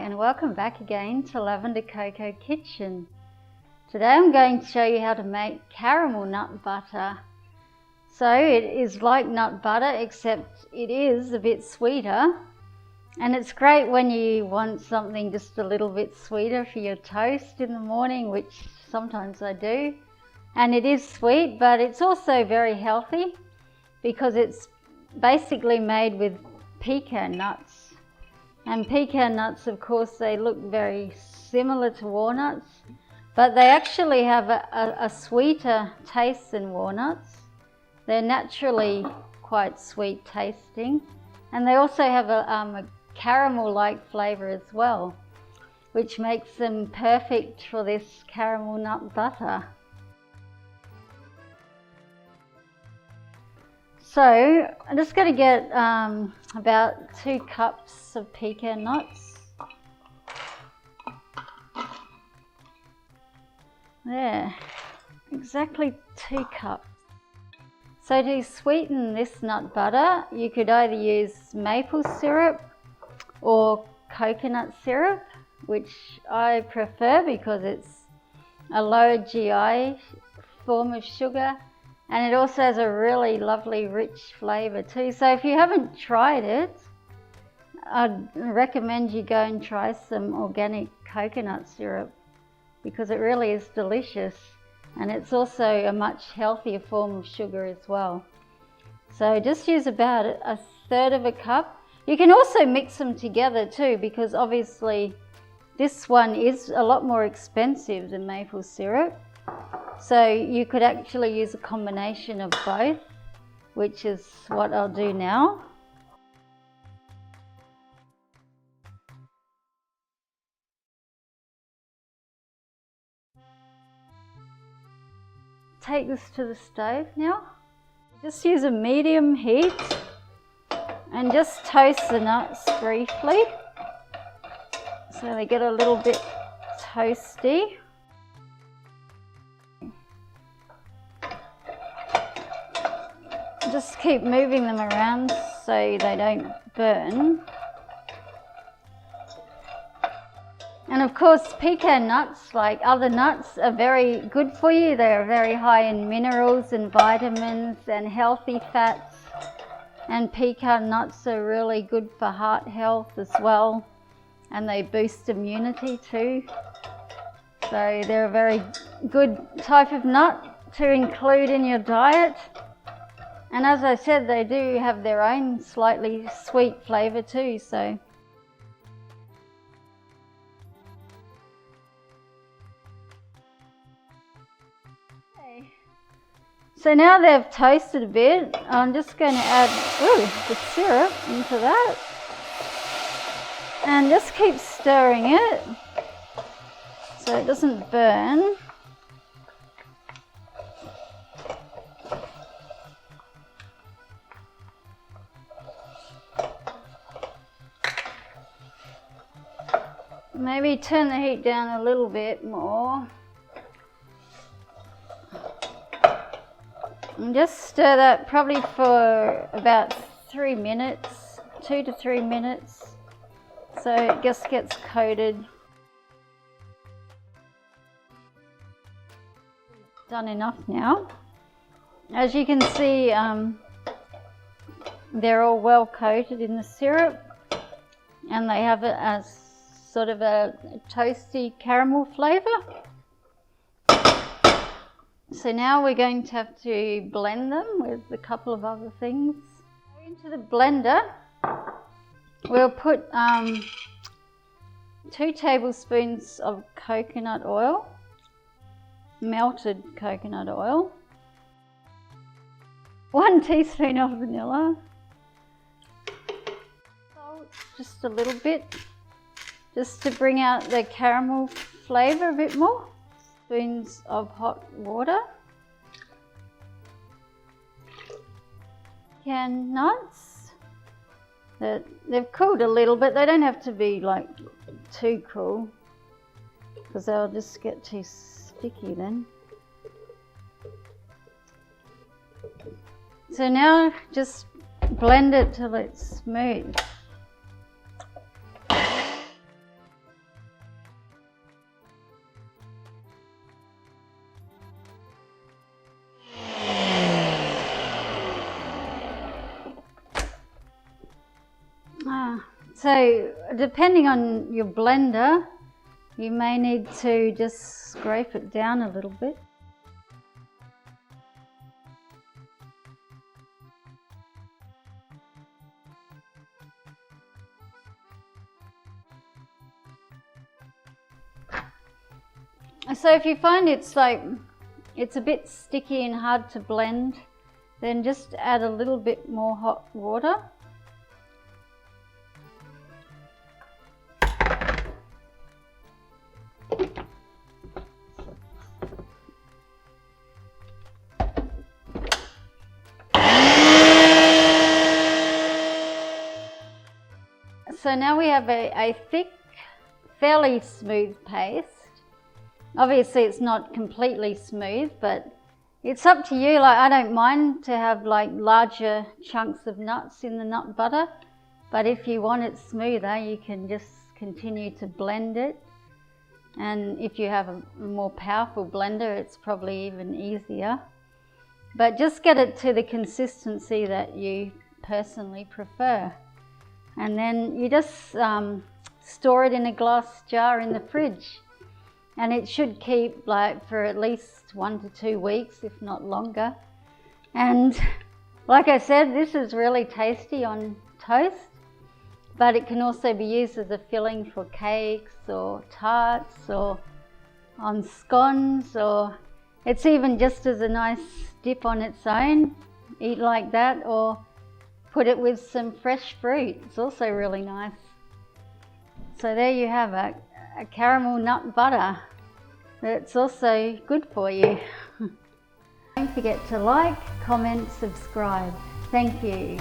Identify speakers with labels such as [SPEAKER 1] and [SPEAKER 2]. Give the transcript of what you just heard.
[SPEAKER 1] and welcome back again to Lavender Coco Kitchen. Today I'm going to show you how to make caramel nut butter. So it is like nut butter, except it is a bit sweeter, and it's great when you want something just a little bit sweeter for your toast in the morning, which sometimes I do. And it is sweet, but it's also very healthy because it's basically made with pecan nuts. And pecan nuts, of course, they look very similar to walnuts, but they actually have a sweeter taste than walnuts. They're naturally quite sweet tasting, and they also have a caramel-like flavour as well, which makes them perfect for this caramel nut butter. So I'm just going to get about 2 cups of pecan nuts. There, exactly 2 cups. So to sweeten this nut butter, you could either use maple syrup or coconut syrup, which I prefer because it's a low GI form of sugar. And it also has a really lovely rich flavour too. So if you haven't tried it, I'd recommend you go and try some organic coconut syrup because it really is delicious, and it's also a much healthier form of sugar as well. So just use about 1/3 of a cup. You can also mix them together too, because obviously this one is a lot more expensive than maple syrup. So you could actually use a combination of both, which is what I'll do now. Take this to the stove now. Just use a medium heat and just toast the nuts briefly so they get a little bit toasty. Just keep moving them around so they don't burn. And of course, pecan nuts, like other nuts, are very good for you. They're very high in minerals and vitamins and healthy fats. And pecan nuts are really good for heart health as well. And they boost immunity too. So they're a very good type of nut to include in your diet. And as I said, they do have their own slightly sweet flavour too, so. Okay. So now they've toasted a bit, I'm just going to add the syrup into that. And just keep stirring it so it doesn't burn. Maybe turn the heat down a little bit more. And just stir that probably for about 3 minutes, 2 to 3 minutes, so it just gets coated. Done enough now. As you can see, they're all well coated in the syrup, and they have it as sort of a toasty caramel flavour. So now we're going to have to blend them with a couple of other things. Into the blender, we'll put 2 tablespoons of coconut oil, melted coconut oil, 1 teaspoon of vanilla, salt, just a little bit, just to bring out the caramel flavour a bit more. Spoons of hot water. Pecan nuts. They've cooled a little bit. They don't have to be like too cool because they'll just get too sticky then. So now just blend it till it's smooth. So depending on your blender, you may need to just scrape it down a little bit. So if you find it's a bit sticky and hard to blend, then just add a little bit more hot water. So now we have a thick, fairly smooth paste. Obviously it's not completely smooth, but it's up to you. Like, I don't mind to have like larger chunks of nuts in the nut butter, but if you want it smoother, you can just continue to blend it. And if you have a more powerful blender, it's probably even easier. But just get it to the consistency that you personally prefer. And then you just store it in a glass jar in the fridge. And it should keep like for at least 1 to 2 weeks, if not longer. And like I said, this is really tasty on toast, but it can also be used as a filling for cakes or tarts or on scones, or it's even just as a nice dip on its own. Eat like that, or put it with some fresh fruit. It's also really nice. So there you have a caramel nut butter that's also good for you. Don't forget to like, comment, subscribe. Thank you.